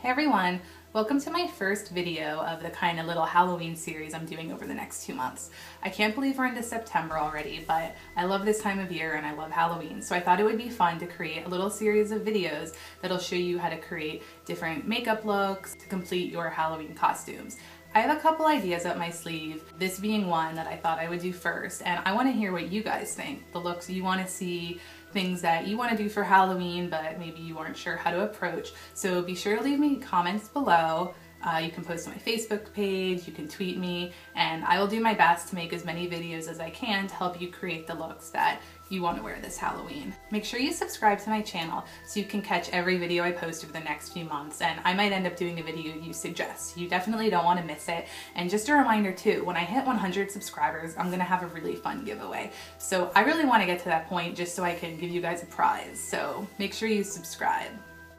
Hey everyone, welcome to my first video of the kind of little Halloween series I'm doing over the next 2 months. I can't believe we're into September already, but I love this time of year and I love Halloween, so I thought it would be fun to create a little series of videos that'll show you how to create different makeup looks to complete your Halloween costumes. I have a couple ideas up my sleeve, this being one that I thought I would do first, and I want to hear what you guys think, the looks you want to see, things that you want to do for Halloween but maybe you aren't sure how to approach. So be sure to leave me comments below. You can post on my Facebook page, you can tweet me, and I will do my best to make as many videos as I can to help you create the looks that you want to wear this Halloween. Make sure you subscribe to my channel so you can catch every video I post over the next few months, and I might end up doing a video you suggest. You definitely don't want to miss it. And just a reminder too, when I hit 100 subscribers, I'm gonna have a really fun giveaway. So I really want to get to that point just so I can give you guys a prize. So make sure you subscribe.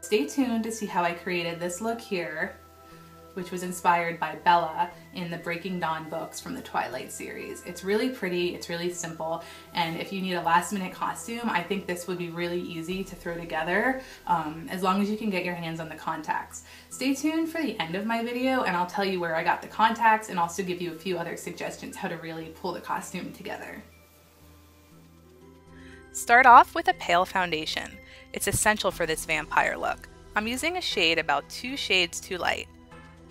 Stay tuned to see how I created this look here, which was inspired by Bella in the Breaking Dawn books from the Twilight series. It's really pretty, it's really simple, and if you need a last minute costume, I think this would be really easy to throw together as long as you can get your hands on the contacts. Stay tuned for the end of my video and I'll tell you where I got the contacts and also give you a few other suggestions how to really pull the costume together. Start off with a pale foundation. It's essential for this vampire look. I'm using a shade about 2 shades too light.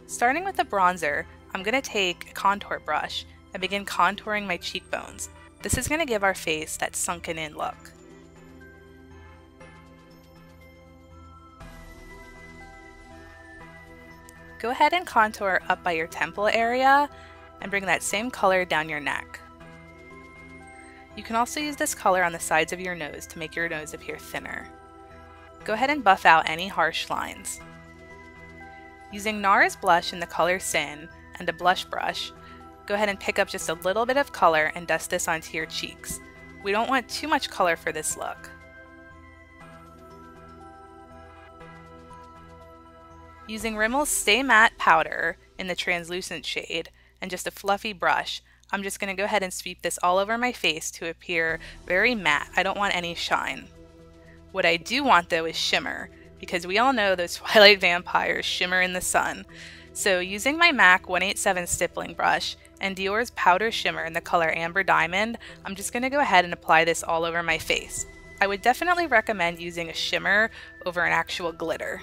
Starting with a bronzer, I'm going to take a contour brush and begin contouring my cheekbones. This is going to give our face that sunken in look. Go ahead and contour up by your temple area and bring that same color down your neck. You can also use this color on the sides of your nose to make your nose appear thinner. Go ahead and buff out any harsh lines. Using Nars blush in the color Sin and a blush brush, go ahead and pick up just a little bit of color and dust this onto your cheeks. We don't want too much color for this look. Using Rimmel's Stay Matte powder in the translucent shade and just a fluffy brush, I'm just going to go ahead and sweep this all over my face to appear very matte. I don't want any shine. What I do want though is shimmer, because we all know those Twilight vampires shimmer in the sun. So using my MAC 187 stippling brush and Dior's powder shimmer in the color Amber Diamond, I'm just going to go ahead and apply this all over my face. I would definitely recommend using a shimmer over an actual glitter.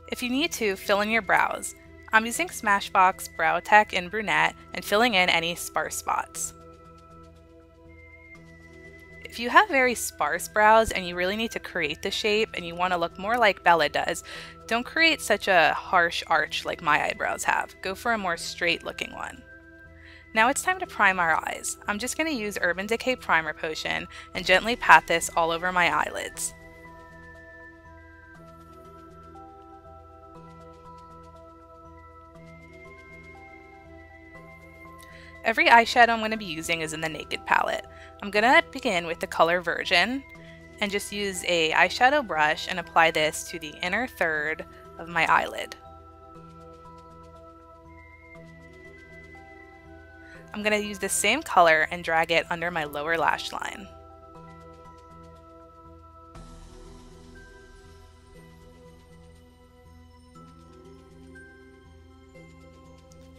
If you need to, fill in your brows. I'm using Smashbox, Browtech, and Brunette and filling in any sparse spots. If you have very sparse brows and you really need to create the shape and you want to look more like Bella does, don't create such a harsh arch like my eyebrows have. Go for a more straight looking one. Now it's time to prime our eyes. I'm just going to use Urban Decay Primer Potion and gently pat this all over my eyelids. Every eyeshadow I'm going to be using is in the Naked palette. I'm going to begin with the color Virgin and just use a eyeshadow brush and apply this to the inner third of my eyelid. I'm going to use the same color and drag it under my lower lash line.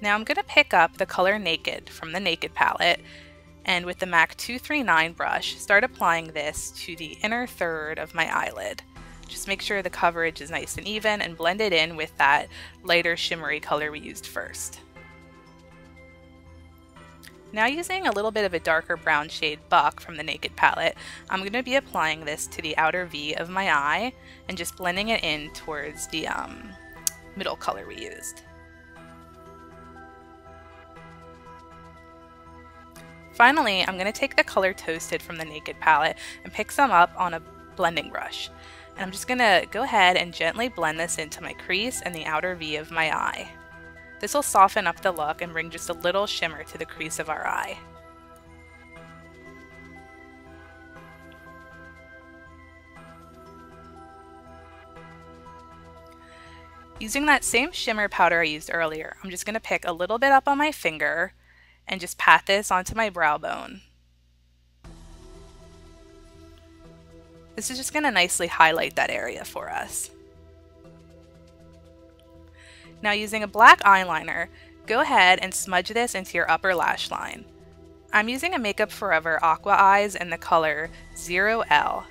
Now I'm going to pick up the color Naked from the Naked palette and with the MAC 239 brush start applying this to the inner third of my eyelid. Just make sure the coverage is nice and even and blend it in with that lighter shimmery color we used first. Now using a little bit of a darker brown shade Buck from the Naked palette, I'm going to be applying this to the outer V of my eye and just blending it in towards the middle color we used. Finally, I'm going to take the color Toasted from the Naked palette and pick some up on a blending brush. And I'm just going to go ahead and gently blend this into my crease and the outer V of my eye. This will soften up the look and bring just a little shimmer to the crease of our eye. Using that same shimmer powder I used earlier, I'm just going to pick a little bit up on my finger and just pat this onto my brow bone. This is just going to nicely highlight that area for us. Now using a black eyeliner, go ahead and smudge this into your upper lash line. I'm using a Makeup Forever Aqua Eyes in the color 0L.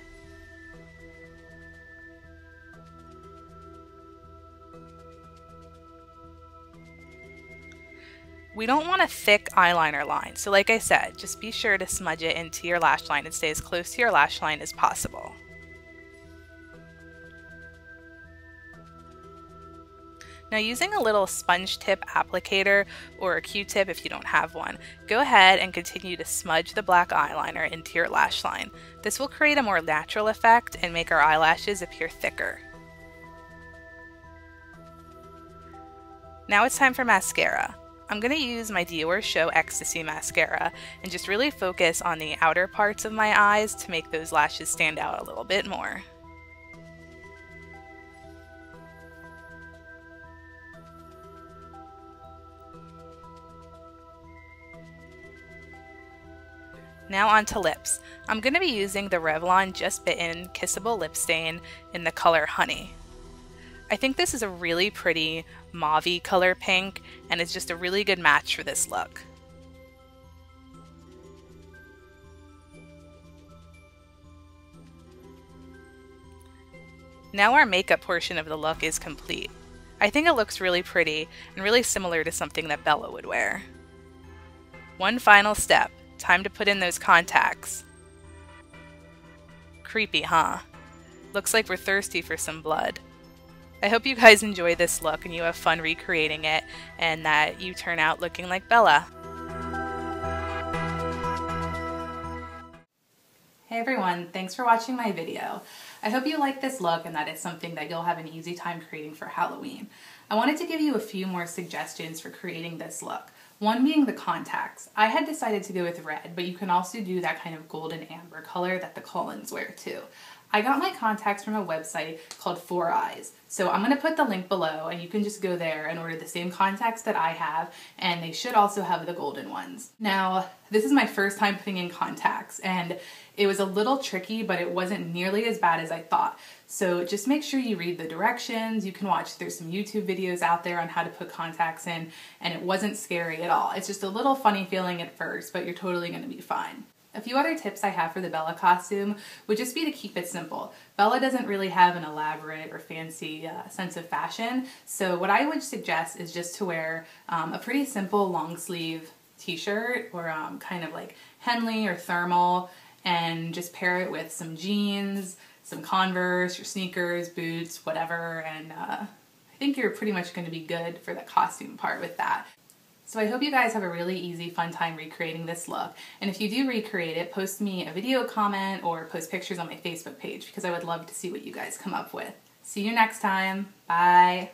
We don't want a thick eyeliner line, so like I said, just be sure to smudge it into your lash line and stay as close to your lash line as possible. Now using a little sponge tip applicator or a Q-tip if you don't have one, go ahead and continue to smudge the black eyeliner into your lash line. This will create a more natural effect and make our eyelashes appear thicker. Now it's time for mascara. I'm going to use my Dior Show Extase mascara and just really focus on the outer parts of my eyes to make those lashes stand out a little bit more. Now on to lips. I'm going to be using the Revlon Just Bitten Kissable Lip Stain in the color Honey. I think this is a really pretty mauve-y color pink, and it's just a really good match for this look. Now our makeup portion of the look is complete. I think it looks really pretty and really similar to something that Bella would wear. One final step. Time to put in those contacts. Creepy, huh? Looks like we're thirsty for some blood. I hope you guys enjoy this look and you have fun recreating it and that you turn out looking like Bella. Hey everyone, thanks for watching my video. I hope you like this look and that it's something that you'll have an easy time creating for Halloween. I wanted to give you a few more suggestions for creating this look. One being the contacts. I had decided to go with red, but you can also do that kind of golden amber color that the Cullens wear too. I got my contacts from a website called 4 Eyes. So I'm going to put the link below and you can just go there and order the same contacts that I have, and they should also have the golden ones. Now, this is my first time putting in contacts and it was a little tricky, but it wasn't nearly as bad as I thought. So just make sure you read the directions. You can watch, there's some YouTube videos out there on how to put contacts in, and it wasn't scary at all. It's just a little funny feeling at first, but you're totally going to be fine. A few other tips I have for the Bella costume would just be to keep it simple. Bella doesn't really have an elaborate or fancy sense of fashion, so what I would suggest is just to wear a pretty simple long sleeve t-shirt or kind of like henley or thermal, and just pair it with some jeans, some Converse, your sneakers, boots, whatever, and I think you're pretty much going to be good for the costume part with that. So I hope you guys have a really easy, fun time recreating this look. And if you do recreate it, post me a video comment or post pictures on my Facebook page because I would love to see what you guys come up with. See you next time. Bye.